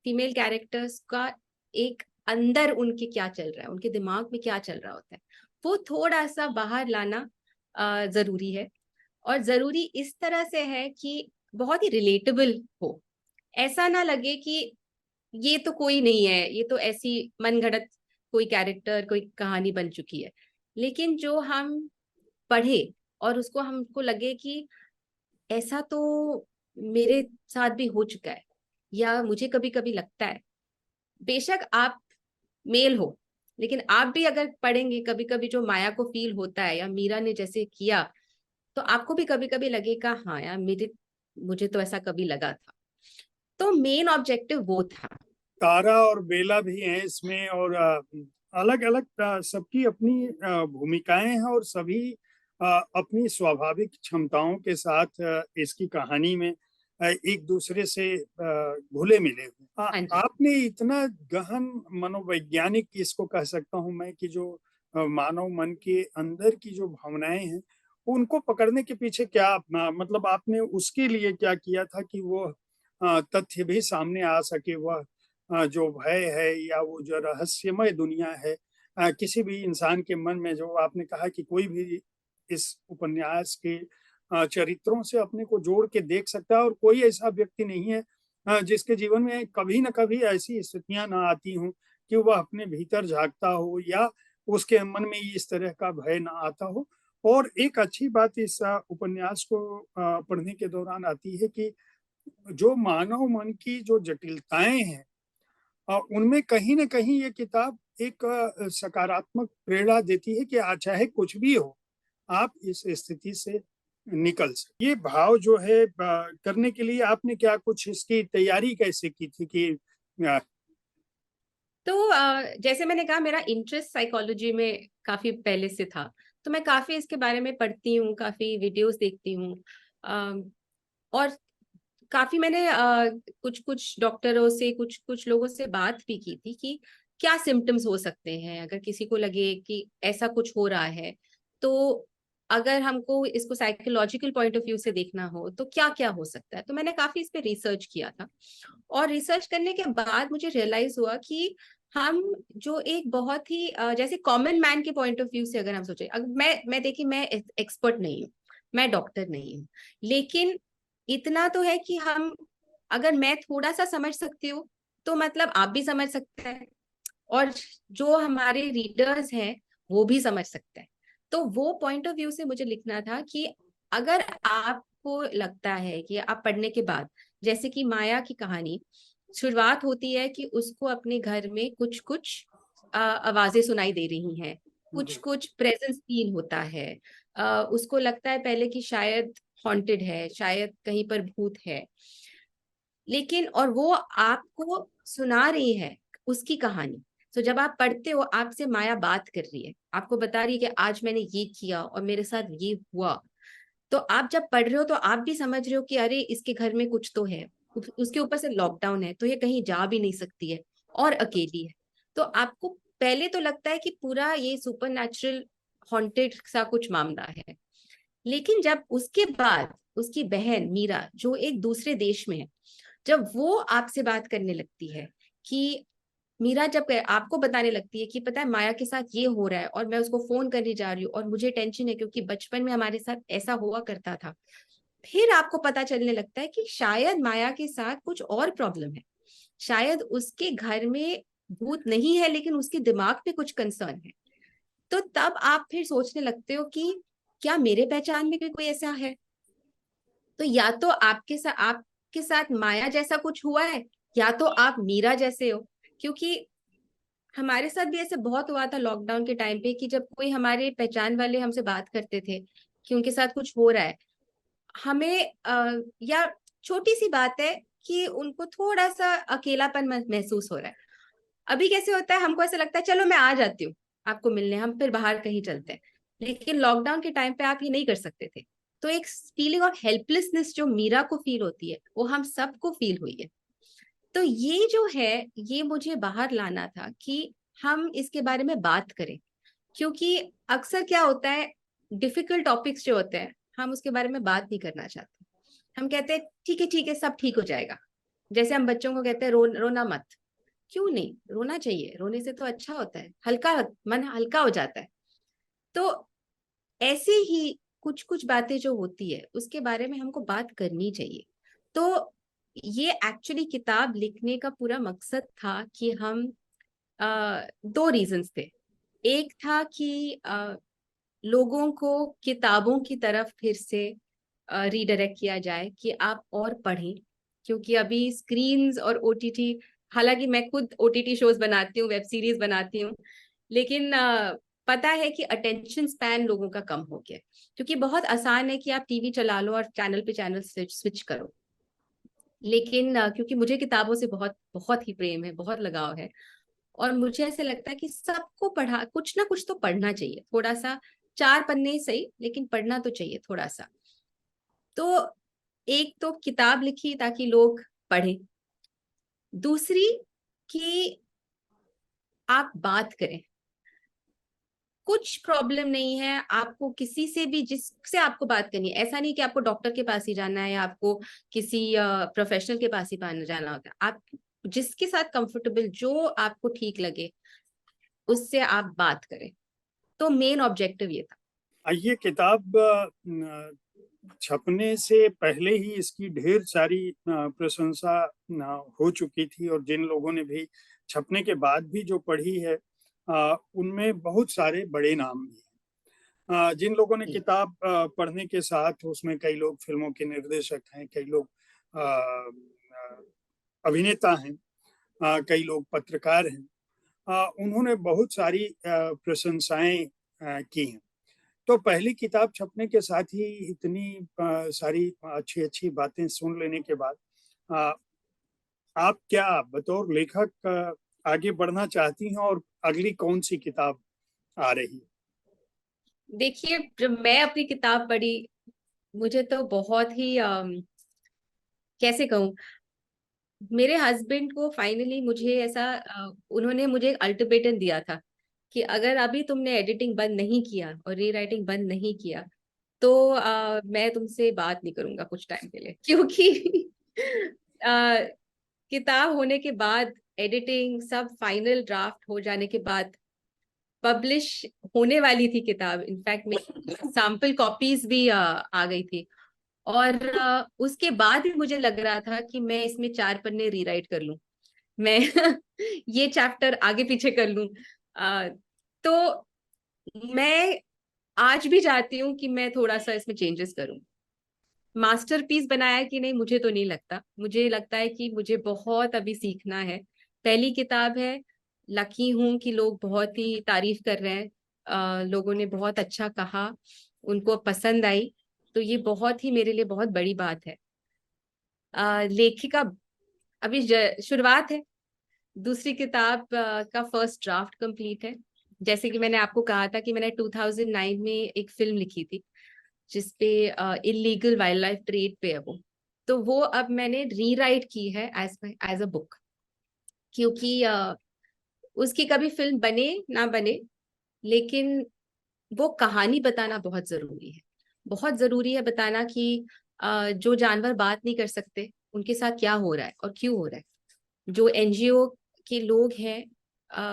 फीमेल कैरेक्टर्स का एक अंदर उनके क्या चल रहा है, उनके दिमाग में क्या चल रहा होता है, वो थोड़ा सा बाहर लाना जरूरी है। और जरूरी इस तरह से है कि बहुत ही रिलेटेबल हो, ऐसा ना लगे कि ये तो कोई नहीं है, ये तो ऐसी मनगढ़ंत कोई कैरेक्टर, कोई कहानी बन चुकी है। लेकिन जो हम पढ़े और उसको हमको लगे कि ऐसा तो मेरे साथ भी हो चुका है, या मुझे कभी कभी लगता है। बेशक आप मेल हो, लेकिन आप भी अगर पढ़ेंगे कभी कभी जो माया को फील होता है, या मीरा ने जैसे किया, तो आपको भी कभी कभी लगेगा हाँ यार, मेरे मुझे तो ऐसा कभी लगा था। तो मेन ऑब्जेक्टिव वो था। तारा और बेला भी हैं इसमें, और अलग अलग सबकी अपनी भूमिकाएं हैं, और सभी अपनी स्वाभाविक क्षमताओं के साथ इसकी कहानी में एक दूसरे से घुले मिले हुए। हाँ जी। आपने इतना गहन मनोवैज्ञानिक इसको कह सकता हूं मैं कि जो मानव मन के अंदर की जो भावनाएँ हैं, उनको पकड़ने के पीछे क्या मतलब आपने उसके लिए क्या किया था कि वो तथ्य भी सामने आ सके? वह जो भय है या वो जो रहस्यमय दुनिया है, किसी भी इंसान के मन में, जो आपने कहा कि कोई भी इस उपन्यास के चरित्रों से अपने को जोड़ के देख सकता है और कोई ऐसा व्यक्ति नहीं है जिसके जीवन में कभी न कभी ऐसी स्थितियाँ ना आती हों कि वह अपने भीतर झाँकता हो या उसके मन में इस तरह का भय ना आता हो। और एक अच्छी बात इस उपन्यास को पढ़ने के दौरान आती है कि जो मानव मन की जो जटिलताएँ हैं, उनमें कहीं न कहीं ये किताब एक सकारात्मक प्रेरणा देती है कि चाहे कुछ भी हो, आप इस स्थिति से निकल सकें। ये भाव जो है करने के लिए आपने क्या कुछ इसकी तैयारी कैसे की थी कि अ, तो जैसे मैंने कहा, मेरा इंटरेस्ट साइकोलॉजी में काफी पहले से था, तो मैं काफी इसके बारे में पढ़ती हूँ, काफी वीडियोस देखती हूँ। और काफी मैंने कुछ कुछ डॉक्टरों से, कुछ कुछ लोगों से बात भी की थी कि क्या सिम्टम्स हो सकते हैं अगर किसी को लगे कि ऐसा कुछ हो रहा है। तो अगर हमको इसको साइकोलॉजिकल पॉइंट ऑफ व्यू से देखना हो तो क्या क्या हो सकता है। तो मैंने काफी इस पे रिसर्च किया था, और रिसर्च करने के बाद मुझे रियलाइज हुआ कि हम जो एक बहुत ही जैसे कॉमन मैन के पॉइंट ऑफ व्यू से अगर हम सोचे, अगर मैं देखिए, मैं एक्सपर्ट नहीं हूँ, मैं डॉक्टर नहीं हूँ, लेकिन इतना तो है कि हम, अगर मैं थोड़ा सा समझ सकती हूँ तो मतलब आप भी समझ सकते हैं, और जो हमारे रीडर्स हैं वो भी समझ सकते हैं। तो वो पॉइंट ऑफ व्यू से मुझे लिखना था कि अगर आपको लगता है कि आप पढ़ने के बाद, जैसे कि माया की कहानी शुरुआत होती है कि उसको अपने घर में कुछ कुछ आवाजें सुनाई दे रही हैं, कुछ जी, कुछ प्रेजेंस फील होता है। उसको लगता है पहले कि शायद हॉन्टेड है, शायद कहीं पर भूत है, लेकिन और वो आपको सुना रही है उसकी कहानी। तो जब आप पढ़ते हो, आपसे माया बात कर रही है, आपको बता रही है कि आज मैंने ये किया और मेरे साथ ये हुआ। तो आप जब पढ़ रहे हो तो आप भी समझ रहे हो कि अरे इसके घर में कुछ तो है। उसके ऊपर से लॉकडाउन है तो ये कहीं जा भी नहीं सकती है और अकेली है। तो आपको पहले तो लगता है कि पूरा ये सुपर नेचुरल हॉन्टेड सा कुछ मामला है, लेकिन जब उसके बाद उसकी बहन मीरा जो एक दूसरे देश में है, जब वो आपसे बात करने लगती है कि मीरा जब आपको बताने लगती है कि पता है माया के साथ ये हो रहा है और मैं उसको फोन करने जा रही हूँ और मुझे टेंशन है क्योंकि बचपन में हमारे साथ ऐसा हुआ करता था, फिर आपको पता चलने लगता है कि शायद माया के साथ कुछ और प्रॉब्लम है। शायद उसके घर में भूत नहीं है, लेकिन उसके दिमाग पे कुछ कंसर्न है। तो तब आप फिर सोचने लगते हो कि क्या मेरे पहचान में भी कोई ऐसा है। तो या तो आपके साथ माया जैसा कुछ हुआ है, या तो आप मीरा जैसे हो। क्योंकि हमारे साथ भी ऐसे बहुत हुआ था लॉकडाउन के टाइम पे कि जब कोई हमारे पहचान वाले हमसे बात करते थे कि उनके साथ कुछ हो रहा है, हमें या छोटी सी बात है कि उनको थोड़ा सा अकेलापन महसूस हो रहा है। अभी कैसे होता है, हमको ऐसा लगता है चलो मैं आ जाती हूँ आपको मिलने, हम फिर बाहर कहीं चलते हैं। लेकिन लॉकडाउन के टाइम पे आप ये नहीं कर सकते थे। तो एक फीलिंग ऑफ हेल्पलेसनेस जो मीरा को फील होती है वो हम सबको फील हुई है। तो ये जो है, ये मुझे बाहर लाना था कि हम इसके बारे में बात करें। क्योंकि अक्सर क्या होता है, डिफिकल्ट टॉपिक्स जो होते हैं हम उसके बारे में बात नहीं करना चाहते। हम कहते हैं ठीक है सब ठीक हो जाएगा। जैसे हम बच्चों को कहते हैं रोना मत। क्यों नहीं रोना चाहिए, रोने से तो अच्छा होता है, हल्का मन हल्का हो जाता है। तो ऐसे ही कुछ कुछ बातें जो होती है उसके बारे में हमको बात करनी चाहिए। तो ये एक्चुअली किताब लिखने का पूरा मकसद था कि हम दो रीजंस थे। एक था कि लोगों को किताबों की तरफ फिर से रीडायरेक्ट किया जाए कि आप और पढ़ें। क्योंकि अभी स्क्रीन्स और ओटीटी, हालांकि मैं खुद ओटीटी शोज बनाती हूँ, वेब सीरीज बनाती हूँ, लेकिन पता है कि अटेंशन स्पैन लोगों का कम हो गया है। क्योंकि बहुत आसान है कि आप टीवी चला लो और चैनल पे चैनल स्विच करो। लेकिन क्योंकि मुझे किताबों से बहुत बहुत ही प्रेम है, बहुत लगाव है, और मुझे ऐसे लगता है कि सबको पढ़ा, कुछ ना कुछ तो पढ़ना चाहिए थोड़ा सा। 4 पन्ने ही सही, लेकिन पढ़ना तो चाहिए थोड़ा सा। तो एक तो किताब लिखी ताकि लोग पढ़ें, दूसरी कि आप बात करें। कुछ प्रॉब्लम नहीं है, आपको किसी से भी जिससे आपको बात करनी है, ऐसा नहीं कि आपको डॉक्टर के पास ही जाना है या आपको किसी प्रोफेशनल के पास ही जाना होता है, आप जिसके साथ कंफर्टेबल, जो आपको ठीक लगे उससे आप बात करें। तो मेन ऑब्जेक्टिव ये था। ये किताब छपने से पहले ही इसकी ढेर सारी प्रशंसा हो चुकी थी, और जिन लोगों ने भी छपने के बाद भी जो पढ़ी है उनमें बहुत सारे बड़े नाम भी हैं। जिन लोगों ने जी। किताब पढ़ने के साथ, उसमें कई लोग फिल्मों के निर्देशक हैं, कई लोग अ, अ, अभिनेता हैं, कई लोग पत्रकार हैं, उन्होंने बहुत सारी प्रशंसाएं की हैं। तो पहली किताब छपने के साथ ही इतनी सारी अच्छी-अच्छी बातें सुन लेने के बाद अ, आप क्या बतौर लेखक आगे बढ़ना चाहती हैं, और अगली कौन-सी किताब आ रही है? देखिए, जब मैं अपनी किताब पढ़ी, मुझे तो बहुत ही कैसे कहूँ, मेरे हस्बैंड को फाइनली मुझे ऐसा उन्होंने मुझे अल्टीमेटम दिया था कि अगर अभी तुमने एडिटिंग बंद नहीं किया और रीराइटिंग बंद नहीं किया तो मैं तुमसे बात नहीं करूंगा कुछ टाइम के लिए, क्योंकि अ, किताब होने के बाद, एडिटिंग सब फाइनल ड्राफ्ट हो जाने के बाद, पब्लिश होने वाली थी किताब, इनफैक्ट मेरी सैंपल कॉपीज भी आ गई थी। और उसके बाद भी मुझे लग रहा था कि मैं इसमें 4 पन्ने रीराइट कर लूं, मैं ये चैप्टर आगे पीछे कर लूं। तो मैं आज भी चाहती हूँ कि मैं थोड़ा सा इसमें चेंजेस करूं। मास्टरपीस बनाया कि नहीं, मुझे तो नहीं लगता, मुझे लगता है कि मुझे बहुत अभी सीखना है। पहली किताब है, लकी हूं कि लोग बहुत ही तारीफ कर रहे हैं, लोगों ने बहुत अच्छा कहा, उनको पसंद आई, तो ये बहुत ही मेरे लिए बहुत बड़ी बात है। लेखिका अभी शुरुआत है। दूसरी किताब का फर्स्ट ड्राफ्ट कंप्लीट है। जैसे कि मैंने आपको कहा था कि मैंने 2009 में एक फिल्म लिखी थी जिसपे इलीगल वाइल्ड लाइफ ट्रेड पे है वो, तो वो अब मैंने रीराइट की है एज अ बुक, क्योंकि उसकी कभी फिल्म बने ना बने, लेकिन वो कहानी बताना बहुत जरूरी है। बहुत जरूरी है बताना कि जो जानवर बात नहीं कर सकते उनके साथ क्या हो रहा है और क्यों हो रहा है। जो एनजीओ के लोग हैं,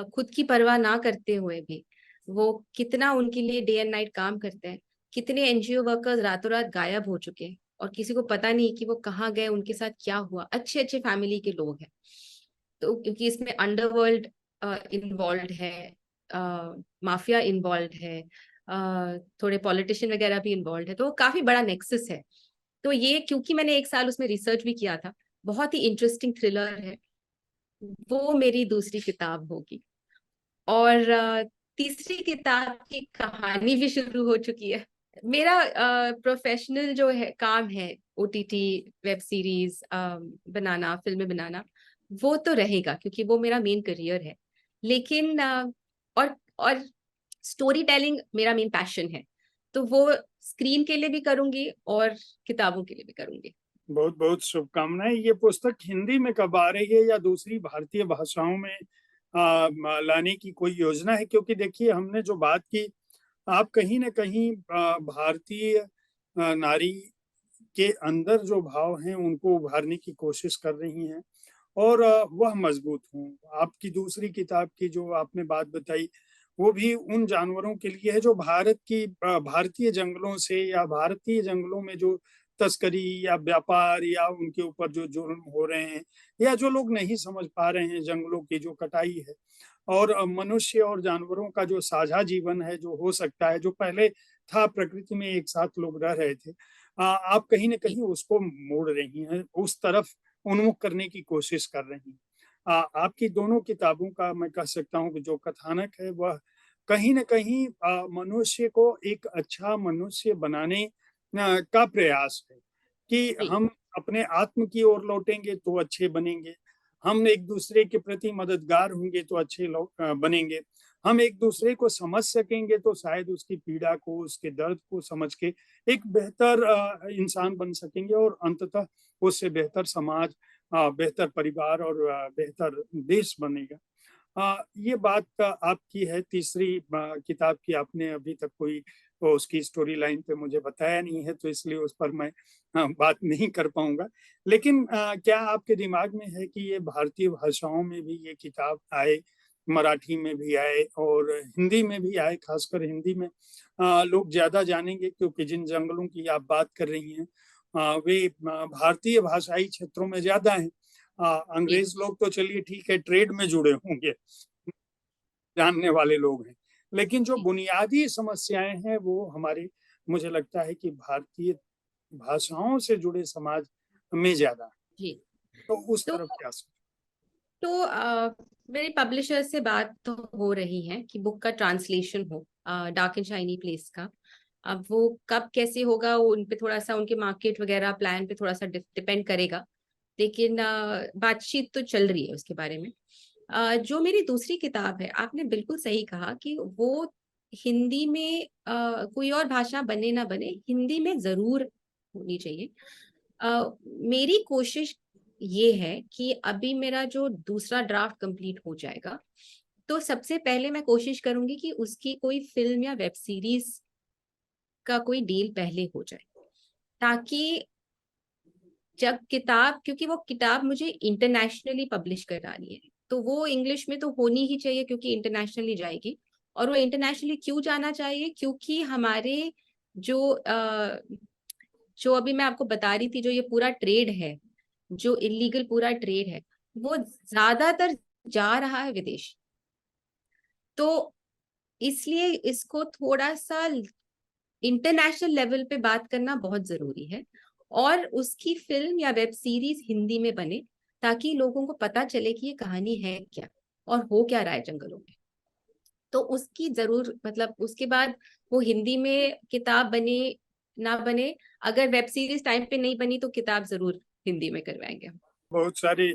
खुद की परवाह ना करते हुए भी वो कितना उनके लिए डे एंड नाइट काम करते हैं। कितने एनजीओ वर्कर्स रातों रात गायब हो चुके हैं और किसी को पता नहीं कि वो कहाँ गए, उनके साथ क्या हुआ। अच्छे अच्छे फैमिली के लोग हैं। तो क्योंकि इसमें अंडरवर्ल्ड इन्वॉल्व है, माफिया इन्वॉल्व है, थोड़े पॉलिटिशियन वगैरह भी इन्वॉल्व है, तो वो काफी बड़ा नेक्सस है। तो ये क्योंकि मैंने एक साल उसमें रिसर्च भी किया था, बहुत ही इंटरेस्टिंग थ्रिलर है। वो मेरी दूसरी किताब होगी। और तीसरी किताब की कहानी भी शुरू हो चुकी है। मेरा प्रोफेशनल जो है काम है, ओटीटी वेब सीरीज बनाना, फिल्में बनाना, वो तो रहेगा क्योंकि वो मेरा मेन करियर है। लेकिन और स्टोरी टेलिंग मेरा मेन पैशन है, तो वो स्क्रीन के लिए भी करूंगी और किताबों के लिए भी करूंगी। बहुत-बहुत शुभकामनाएँ। ये पुस्तक हिंदी में कब आ रही है, या दूसरी भारतीय भाषाओं में लाने की कोई योजना है? क्योंकि देखिए, हमने जो बात की, आप कहीं न कहीं भारतीय नारी के अंदर जो भाव हैं, उनको उभारने की कोशिश कर रही हैं, और वह मजबूत हों। आपकी दूसरी किताब की जो आपने बात बताई, वो भी उन जानवरों के लिए है जो भारतीय जंगलों से, या भारतीय जंगलों में जो तस्करी या व्यापार, या उनके ऊपर जो जुर्म हो रहे हैं, या जो लोग नहीं समझ पा रहे हैं जंगलों की जो कटाई है, और मनुष्य और जानवरों का जो साझा जीवन है, जो हो सकता है, जो पहले था, प्रकृति में एक साथ लोग रह रहे थे। आप कहीं न जी। कहीं उसको मोड़ रही हैं, उस तरफ उन्मुख करने की कोशिश कर रही हैं। आपकी दोनों किताबों का मैं कह सकता हूँ कि जो कथानक है, वह कहीं न कहीं मनुष्य को एक अच्छा मनुष्य बनाने का प्रयास है, कि जी। हम अपने आत्म की ओर लौटेंगे तो अच्छे बनेंगे। हम एक-दूसरे के प्रति मददगार होंगे तो अच्छे बनेंगे। हम एक-दूसरे को समझ सकेंगे तो शायद उसकी पीड़ा को, उसके दर्द को समझ के एक बेहतर इंसान बन सकेंगे, और अंततः उससे बेहतर समाज, बेहतर परिवार, और बेहतर देश बनेगा। ये बात आपकी है, तीसरी किताब की आपने अभी तक कोई उसकी स्टोरी लाइन पे मुझे बताया नहीं है, तो इसलिए उस पर मैं बात नहीं कर पाऊँगा। लेकिन क्या आपके दिमाग में है कि ये भारतीय भाषाओं में भी ये किताब आए, मराठी में भी आए और हिंदी में भी आए, खासकर हिंदी में लोग ज़्यादा जानेंगे क्योंकि जिन जंगलों की आप बात कर रही हैं वे भारतीय भाषाई क्षेत्रों में ज़्यादा हैं। जी अंग्रेज लोग तो चलिए ठीक है, ट्रेड में जुड़े होंगे, जानने वाले लोग हैं। लेकिन जो जी बुनियादी समस्याएँ हैं वो हमारे, मुझे लगता है कि भारतीय भाषाओं से जुड़े समाज में ज़्यादा है। जी। तो उस तो तरफ क्या सोच? तो मेरे पब्लिशर से बात तो हो रही है कि बुक का ट्रांसलेशन हो, डार्क एंड शाइनी प्लेस का। अब वो कब कैसे होगा, वो उन पे थोड़ा सा, उनके मार्केट वगैरह प्लान पे थोड़ा सा डिपेंड करेगा। लेकिन बातचीत तो चल रही है उसके बारे में। जो मेरी दूसरी किताब है, आपने बिल्कुल सही कहा कि वो हिंदी में, कोई और भाषा बने ना बने, हिंदी में जरूर होनी चाहिए। मेरी कोशिश ये है कि अभी मेरा जो दूसरा ड्राफ्ट कंप्लीट हो जाएगा, तो सबसे पहले मैं कोशिश करूंगी कि उसकी कोई फिल्म या वेब सीरीज का कोई डील पहले हो जाए, ताकि जब किताब, क्योंकि वो किताब मुझे इंटरनेशनली पब्लिश करानी है, तो वो इंग्लिश में तो होनी ही चाहिए क्योंकि इंटरनेशनली जाएगी। और वो इंटरनेशनली क्यों जाना चाहिए, क्योंकि हमारे जो जो अभी मैं आपको बता रही थी, जो ये पूरा ट्रेड है, जो इलीगल पूरा ट्रेड है, वो ज्यादातर जा रहा है विदेश। तो इसलिए इसको थोड़ा सा इंटरनेशनल लेवल पे बात करना बहुत जरूरी है, और उसकी फिल्म या वेब सीरीज हिंदी में बने, ताकि लोगों को पता चले कि ये कहानी है क्या और हो क्या रहा है जंगलों में। तो उसकी जरूर, मतलब उसके बाद वो हिंदी में किताब बने ना बने, अगर वेब सीरीज टाइम पे नहीं बनी तो किताब जरूर हिंदी में करवाएंगे हम। बहुत सारी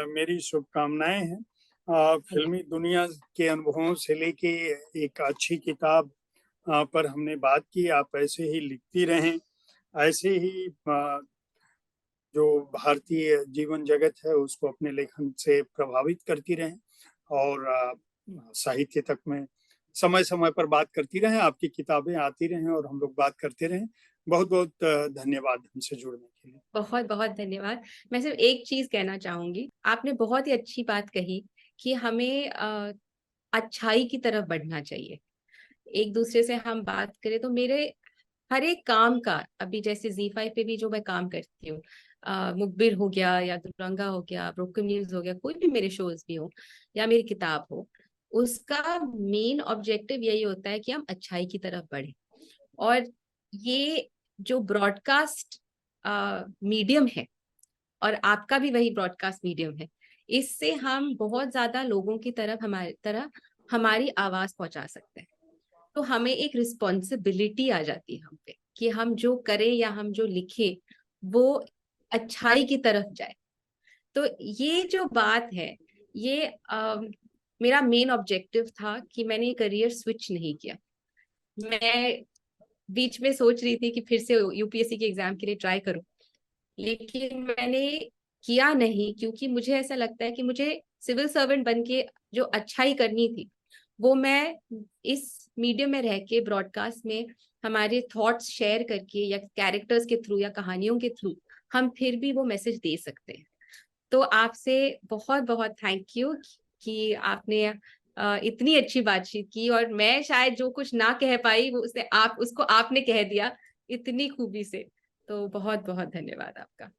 मेरी शुभकामनाएँ हैं। धन्यवाद। फ़िल्मी दुनिया के अनुभवों से लेके एक अच्छी किताब पर हमने बात की। आप ऐसे ही लिखती रहें, ऐसे ही जो भारतीय जीवन जगत है उसको अपने लेखन से प्रभावित करती रहें और साहित्य तक में समय-समय पर बात करती रहें, आपकी किताबें आती रहें और हम लोग बात करते रहें। बहुत-बहुत धन्यवाद हमसे जुड़ने के लिए। बहुत बहुत धन्यवाद। मैं सिर्फ एक चीज कहना चाहूंगी, आपने बहुत ही अच्छी बात कही कि हमें अच्छाई की तरफ बढ़ना चाहिए। एक दूसरे से हम बात करें तो मेरे हर एक काम का, अभी जैसे Z5 पे भी जो मैं काम करती हूँ, मुखबिर हो गया या दुरंगा हो गया, ब्रोकन न्यूज हो गया, कोई भी मेरे शोज भी हो या मेरी किताब हो, उसका मेन ऑब्जेक्टिव यही होता है कि हम अच्छाई की तरफ बढ़े। और ये जो ब्रॉडकास्ट मीडियम है, और आपका भी वही ब्रॉडकास्ट मीडियम है, इससे हम बहुत ज्यादा लोगों की तरफ, हमारी तरह हमारी आवाज पहुंचा सकते हैं। तो हमें एक रिस्पॉन्सिबिलिटी आ जाती है हम पे कि हम जो करें या हम जो लिखें वो अच्छाई की तरफ जाए। तो ये जो बात है, ये मेरा मेन ऑब्जेक्टिव था कि मैंने करियर स्विच नहीं किया। मैं बीच में सोच रही थी कि फिर से यूपीएससी के एग्जाम के लिए ट्राई करूं, लेकिन मैंने किया नहीं, क्योंकि मुझे ऐसा लगता है कि मुझे सिविल सर्वेंट बन के जो अच्छाई करनी थी, वो मैं इस मीडियम में रह के, ब्रॉडकास्ट में हमारे थॉट्स शेयर करके या कैरेक्टर्स के थ्रू या कहानियों के थ्रू हम फिर भी वो मैसेज दे सकते हैं। तो आपसे बहुत बहुत थैंक यू कि आपने इतनी अच्छी बातचीत की, और मैं शायद जो कुछ ना कह पाई वो उसने आप उसको आपने कह दिया इतनी खूबी से। तो बहुत बहुत धन्यवाद आपका।